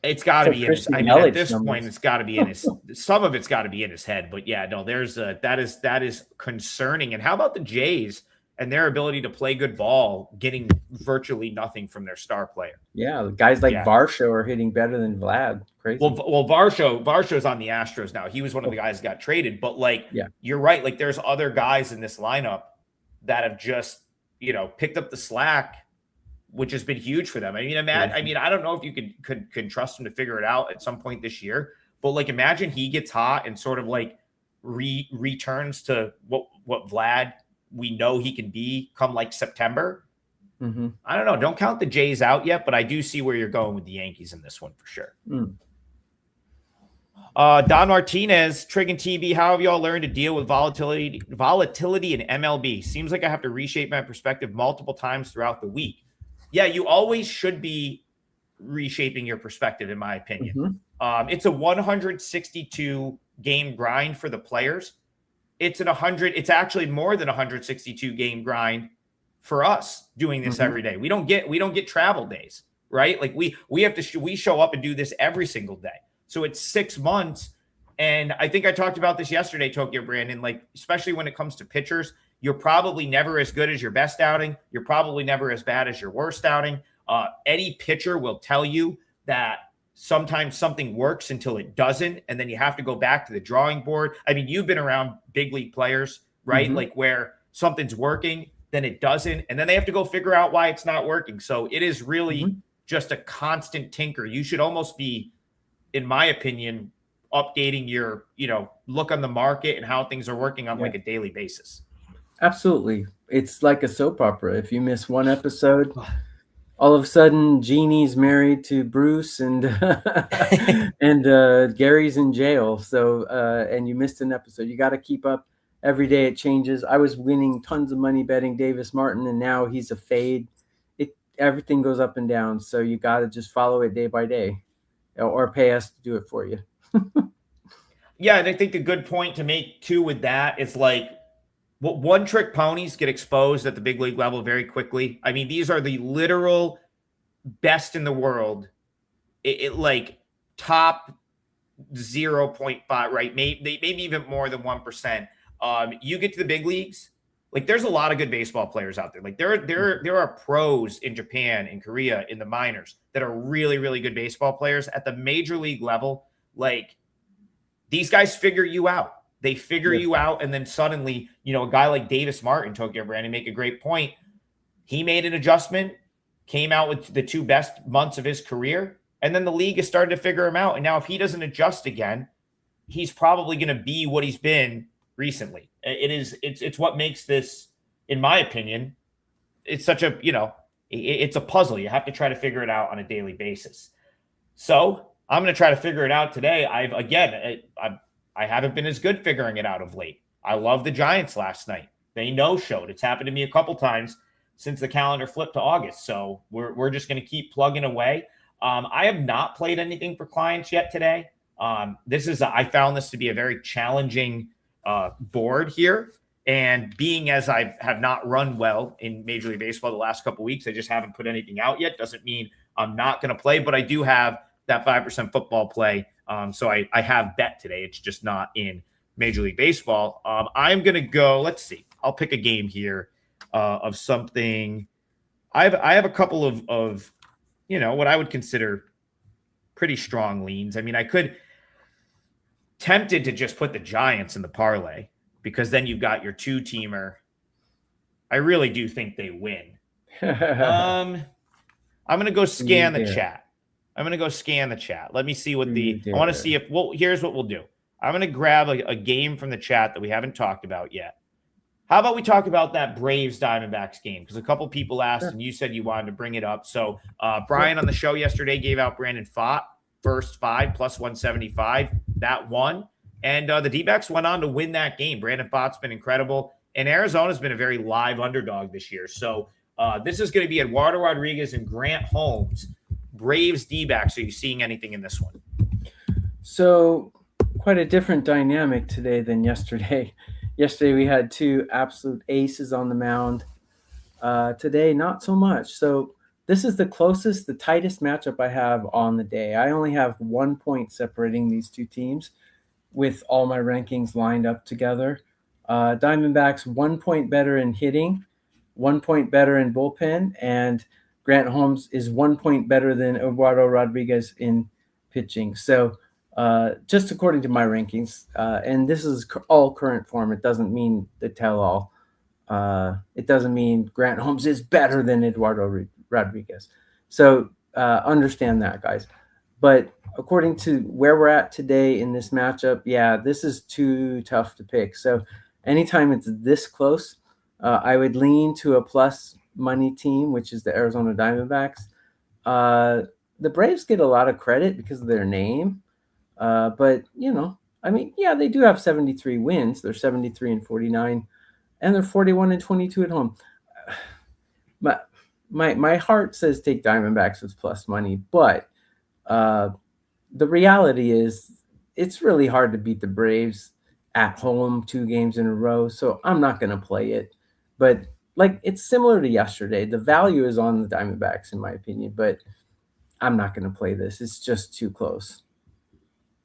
It's got to be in his. I mean, at this point, it's got to be in his. Some of it's got to be in his head, but yeah, no. That is concerning. And how about the Jays and their ability to play good ball, getting virtually nothing from their star player? Yeah, guys like Varsho are hitting better than Vlad. Crazy. Well, Varsho's on the Astros now. He was one of the guys that got traded, but you're right. Like, there's other guys in this lineup that have just picked up the slack, which has been huge for them. I mean, I don't know if you could trust him to figure it out at some point this year, but imagine he gets hot and sort of returns to what Vlad we know he can be come September. Mm-hmm. I don't know. Don't count the Jays out yet, but I do see where you're going with the Yankees in this one for sure. Don Martinez, Trig and TB, how have y'all learned to deal with volatility in MLB? Seems like I have to reshape my perspective multiple times throughout the week. Yeah, you always should be reshaping your perspective, in my opinion. Mm-hmm. It's a 162 game grind for the players. It's actually more than 162 game grind for us doing this every day. We don't get travel days, right? We show up and do this every single day. So it's 6 months. And I think I talked about this yesterday, Tokyo Brandon, especially when it comes to pitchers, you're probably never as good as your best outing. You're probably never as bad as your worst outing. Any pitcher will tell you that sometimes something works until it doesn't, and then you have to go back to the drawing board. I mean, you've been around big league players, right? Mm-hmm. Where something's working, then it doesn't, and then they have to go figure out why it's not working. So it is really just a constant tinker. You should almost be, in my opinion, updating your, look on the market and how things are working on a daily basis. Absolutely. It's like a soap opera. If you miss one episode, all of a sudden Jeannie's married to Bruce and Gary's in jail. So and you missed an episode. You got to keep up. Every day it changes. I was winning tons of money betting Davis Martin, and now he's a fade. Everything goes up and down. So you got to just follow it day by day, or pay us to do it for you. Yeah, and I think the good point to make too with that is one-trick ponies get exposed at the big league level very quickly. I mean, these are the literal best in the world. Top 0.5, right? Maybe even more than 1%. You get to the big leagues, there's a lot of good baseball players out there. There are pros in Japan, in Korea, in the minors that are really, really good baseball players. At the major league level, these guys figure you out. They figure you out, and then suddenly, a guy like Davis Martin, Tokyo Brandon, make a great point. He made an adjustment, came out with the 2 best months of his career, And then the league is starting to figure him out. And now if he doesn't adjust again, he's probably going to be what he's been recently. It's what makes this, in my opinion, it's such a, it's a puzzle. You have to try to figure it out on a daily basis. So I'm going to try to figure it out today. I haven't been as good figuring it out of late. I love the Giants last night. They no-showed. It's happened to me a couple times since the calendar flipped to August. So we're just going to keep plugging away. I have not played anything for clients yet today. I found this to be a very challenging board here. And being as I have not run well in Major League Baseball the last couple of weeks, I just haven't put anything out yet. Doesn't mean I'm not going to play, but I do have that 5% football play. So I have bet today. It's just not in Major League Baseball. I'm going to go, let's see. I'll pick a game here of something. I have a couple of what I would consider pretty strong leans. I mean, I could tempted to just put the Giants in the parlay because then you've got your two-teamer. I really do think they win. I'm going to go scan the chat. Let me see what I want to see here's what we'll do. I'm going to grab a game from the chat that we haven't talked about yet. How about we talk about that Braves Diamondbacks game? Because a couple people asked and you said you wanted to bring it up. So Brian on the show yesterday gave out Brandon Pfaadt, first 5 plus 175. That won. And the D-backs went on to win that game. Brandon Pfaadt's been incredible. And Arizona's been a very live underdog this year. So this is going to be Eduardo Rodriguez and Grant Holmes. Braves D-backs. Are you seeing anything in this one? So quite a different dynamic today than yesterday. Yesterday we had two absolute aces on the mound. Today, not so much. So this is the tightest matchup I have on the day. I only have 1 point separating these two teams with all my rankings lined up together. Diamondbacks 1 point better in hitting, 1 point better in bullpen, and Grant Holmes is 1 point better than Eduardo Rodriguez in pitching. So just according to my rankings, and this is all current form. It doesn't mean the tell-all. It doesn't mean Grant Holmes is better than Eduardo Rodriguez. So understand that, guys. But according to where we're at today in this matchup, yeah, this is too tough to pick. So anytime it's this close, I would lean to a plus money team, which is the Arizona Diamondbacks. The Braves get a lot of credit because of their name. But, they do have 73 wins. They're 73-49, and they're 41-22 at home. My heart says take Diamondbacks with plus money, but the reality is it's really hard to beat the Braves at home 2 games in a row, so I'm not going to play it. But, it's similar to yesterday. The value is on the Diamondbacks, in my opinion, but I'm not going to play this. It's just too close.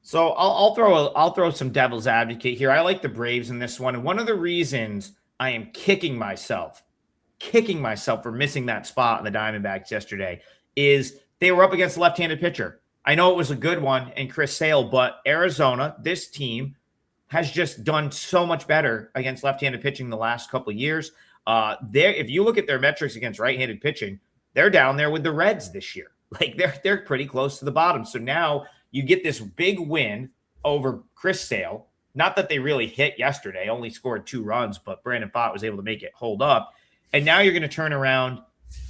So I'll throw some devil's advocate here. I like the Braves in this one. And one of the reasons I am kicking myself for missing that spot in the Diamondbacks yesterday is they were up against a left-handed pitcher. I know it was a good one in Chris Sale, but Arizona, this team, has just done so much better against left-handed pitching the last couple of years. If you look at their metrics against right-handed pitching, they're down there with the Reds this year. They're pretty close to the bottom. So now you get this big win over Chris Sale. Not that they really hit yesterday, only scored 2 runs, but Brandon Pfaadt was able to make it hold up. And now you're going to turn around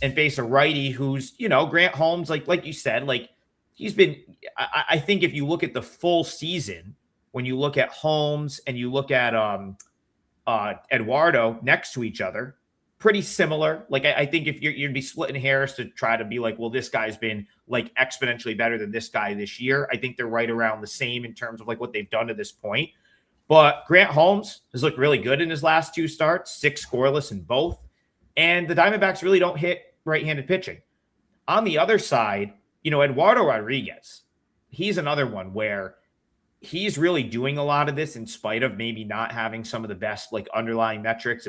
and face a righty who's, Grant Holmes, like you said, he's been, I think if you look at the full season, when you look at Holmes and you look at Eduardo next to each other, pretty similar. I think if you'd be splitting hairs to try to be well, this guy's been exponentially better than this guy this year. I think they're right around the same in terms of what they've done to this point. But Grant Holmes has looked really good in his last 2 starts, 6 scoreless in both. And the Diamondbacks really don't hit right-handed pitching. On the other side, Eduardo Rodriguez, he's another one where he's really doing a lot of this in spite of maybe not having some of the best underlying metrics.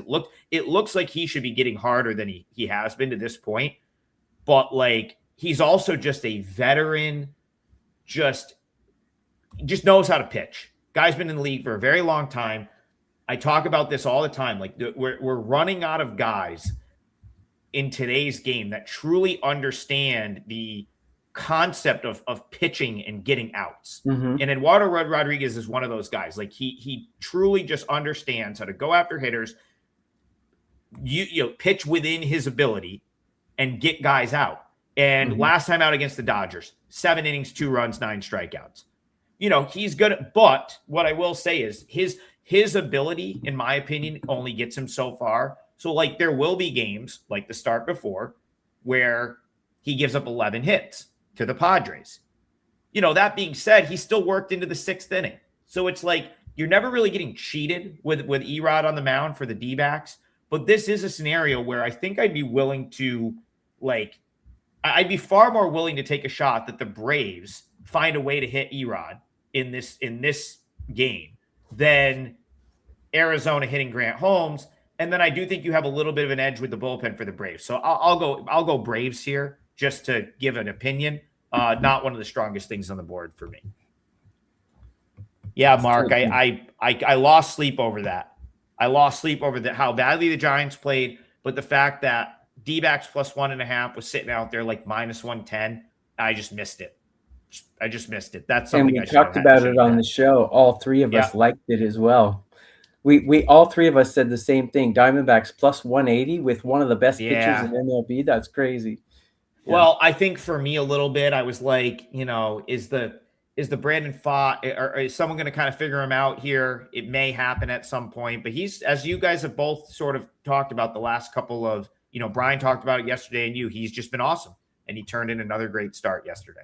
It looks like he should be getting harder than he has been to this point. But he's also just a veteran, just knows how to pitch. Guy's been in the league for a very long time. I talk about this all the time. We're running out of guys in today's game that truly understand the concept of pitching and getting outs. Mm-hmm. And Eduardo Rodriguez is one of those guys. Like he truly just understands how to go after hitters, you know, pitch within his ability and get guys out. And last time out against the Dodgers, 7 innings, 2 runs, 9 strikeouts. You know, he's good. But what I will say is his ability, in my opinion, only gets him so far. So, like, there will be games like the start before where he gives up 11 hits to the Padres. You know, that being said, he still worked into the 6th inning. So it's like you're never really getting cheated with Erod on the mound for the D-backs. But this is a scenario where I think I'd be willing to, like, I'd be far more willing to take a shot that the Braves find a way to hit Erod in this game than Arizona hitting Grant Holmes. And then I do think you have a little bit of an edge with the bullpen for the Braves. So I'll go Braves here just to give an opinion. Not one of the strongest things on the board for me. Yeah, Mark, I lost sleep over that. I lost sleep over how badly the Giants played, but the fact that D-backs plus 1.5 was sitting out there like minus 110, I just missed it. I just missed it. That's something and we talked about it on the show. All three of us liked it as well. We all three of us said the same thing. Diamondbacks plus 180 with one of the best pitchers in MLB. That's crazy. Yeah. Well, I think for me a little bit, I was like, you know, is the Brandon Pfaadt, or is someone going to kind of figure him out here? It may happen at some point, but he's, as you guys have both sort of talked about the last couple of, you know, Brian talked about it yesterday, and he's just been awesome, and he turned in another great start yesterday.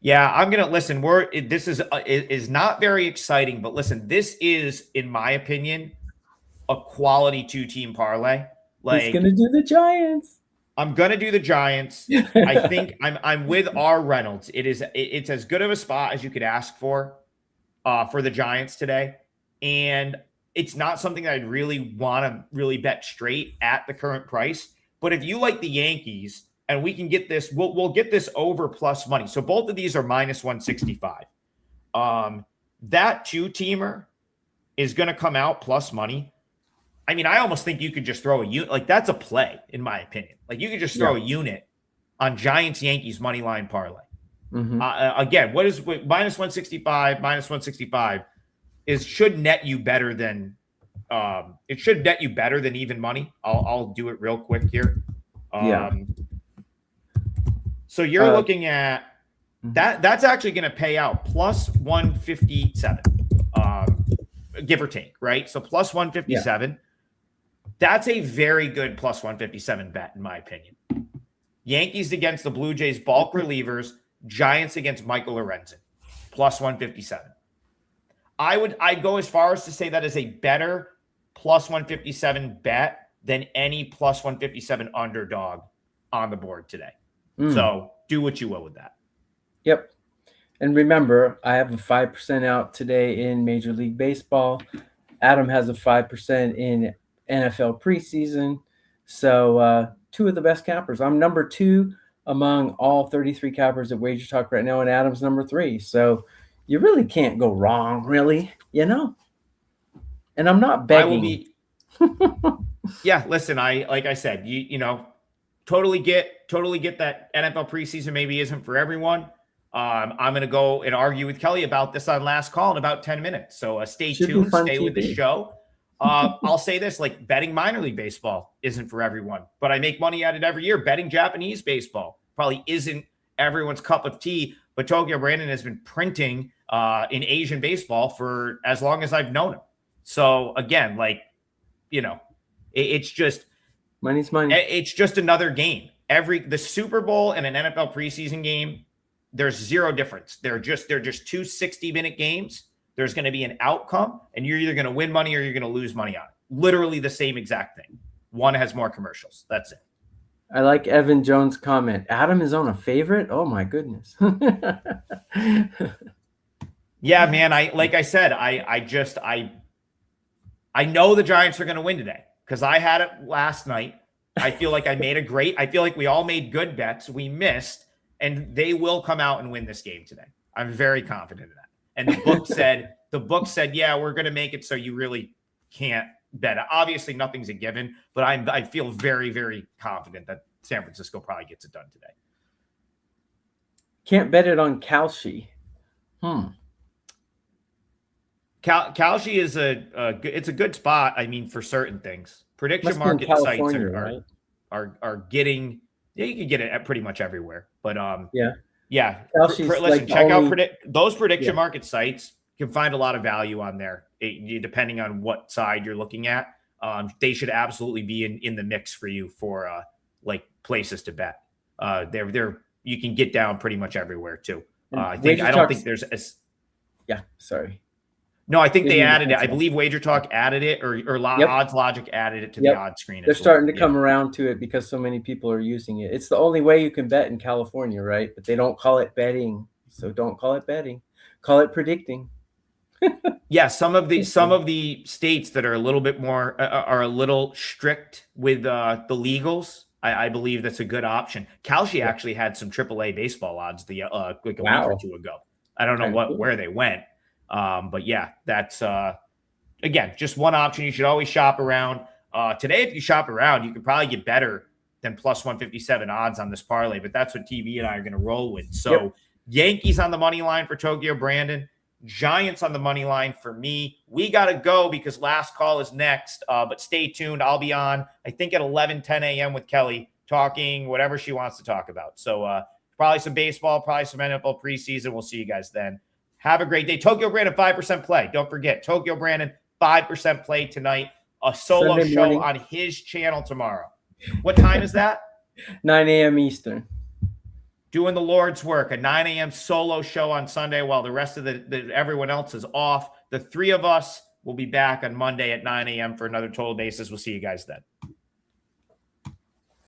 Yeah, I'm gonna listen. This is not very exciting, but listen, this is, in my opinion, a quality 2-team parlay. Like, he's gonna do the Giants. I'm gonna do the Giants. I think I'm with R. Reynolds. It's as good of a spot as you could ask for the Giants today, and it's not something that I'd really want to really bet straight at the current price. But if you like the Yankees, and we can get this, we'll get this over plus money. So both of these are minus 165. That 2-teamer is going to come out plus money. I mean, I almost think you could just throw a unit. Like, that's a play, in my opinion. Like, you could just throw a unit on Giants Yankees money line parlay. Again, what is minus 165? Minus 165 should net you better than even money. I'll do it real quick here. So you're looking at that. That's actually going to pay out plus 157, give or take, right? So plus 157. Yeah. That's a very good plus 157 bet, in my opinion. Yankees against the Blue Jays bulk relievers, Giants against Michael Lorenzen, plus 157. I'd go as far as to say that is a better plus 157 bet than any plus 157 underdog on the board today. So do what you will with that. Yep. And remember, I have a 5% out today in Major League Baseball. Adam has a 5% in NFL preseason. So 2 of the best cappers. I'm number 2 among all 33 cappers at WagerTalk right now, and Adam's number 3. So you really can't go wrong, really, you know? And I'm not begging. Yeah, listen, like I said, you know, totally get that NFL preseason maybe isn't for everyone. I'm going to go and argue with Kelly about this on Last Call in about 10 minutes. So stay tuned, stay with the show. I'll say this, like, betting minor league baseball isn't for everyone, but I make money at it every year. Betting Japanese baseball probably isn't everyone's cup of tea, but Tokyo Brandon has been printing in Asian baseball for as long as I've known him. So again, like, you know, it's just money's money. It's just another game. The Super Bowl and an NFL preseason game, there's zero difference. They're just 2 60-minute games. There's going to be an outcome, and you're either going to win money or you're going to lose money on it. Literally the same exact thing. One has more commercials. That's it. I like Evan Jones' comment. Adam is on a favorite? Oh my goodness. Yeah, man. Like I said, I know the Giants are going to win today because I had it last night. I feel like I feel like we all made good bets. We missed, and they will come out and win this game today. I'm very confident in that. And the book said, yeah, we're going to make it so you really can't bet. Obviously, nothing's a given, but I feel very, very confident that San Francisco probably gets it done today. Can't bet it on Kalshi. Kalshi is it's a good spot. I mean, for certain things, prediction Must be in market sites California, right? are getting. Yeah, you can get it at pretty much everywhere. But Yeah. yeah. Kalshi's Listen, like check only, out those prediction yeah. market sites. You can find a lot of value on there, depending on what side you're looking at. They should absolutely be in the mix for you for like places to bet. They're you can get down pretty much everywhere too. I don't think there's a. Yeah, sorry. No, I think they Didn't mean to added it. cut I you off. believe WagerTalk added it, or Yep. Odds Logic added it to Yep. the odds screen. They're as well. starting to Yeah. come around to it because so many people are using it. It's the only way you can bet in California, right? But they don't call it betting. So don't call it betting. Call it predicting. Yeah, some of the states that are a little bit more are a little strict with the legals. I believe that's a good option. Kalshi actually had some AAA baseball odds like a week or two ago. I don't know where they went, but yeah, that's again just one option. You should always shop around. Today, if you shop around, you could probably get better than plus 157 odds on this parlay. But that's what TV and I are going to roll with. So Yankees on the money line for Tokyo Brandon. Giants on the money line for me. We got to go because last call is next, but stay tuned. I'll be on, I think, at 10 a.m. with Kelly talking whatever she wants to talk about. So probably some baseball, probably some NFL preseason. We'll see you guys then. Have a great day. Tokyo Brandon, 5% play. Don't forget, Tokyo Brandon, 5% play tonight. A solo Sunday show morning. on his channel tomorrow. What time is that? 9 a.m. Eastern. Doing the Lord's work, a 9 a.m. solo show on Sunday while the rest of everyone else is off. The three of us will be back on Monday at 9 a.m. for another Total Basis. We'll see you guys then.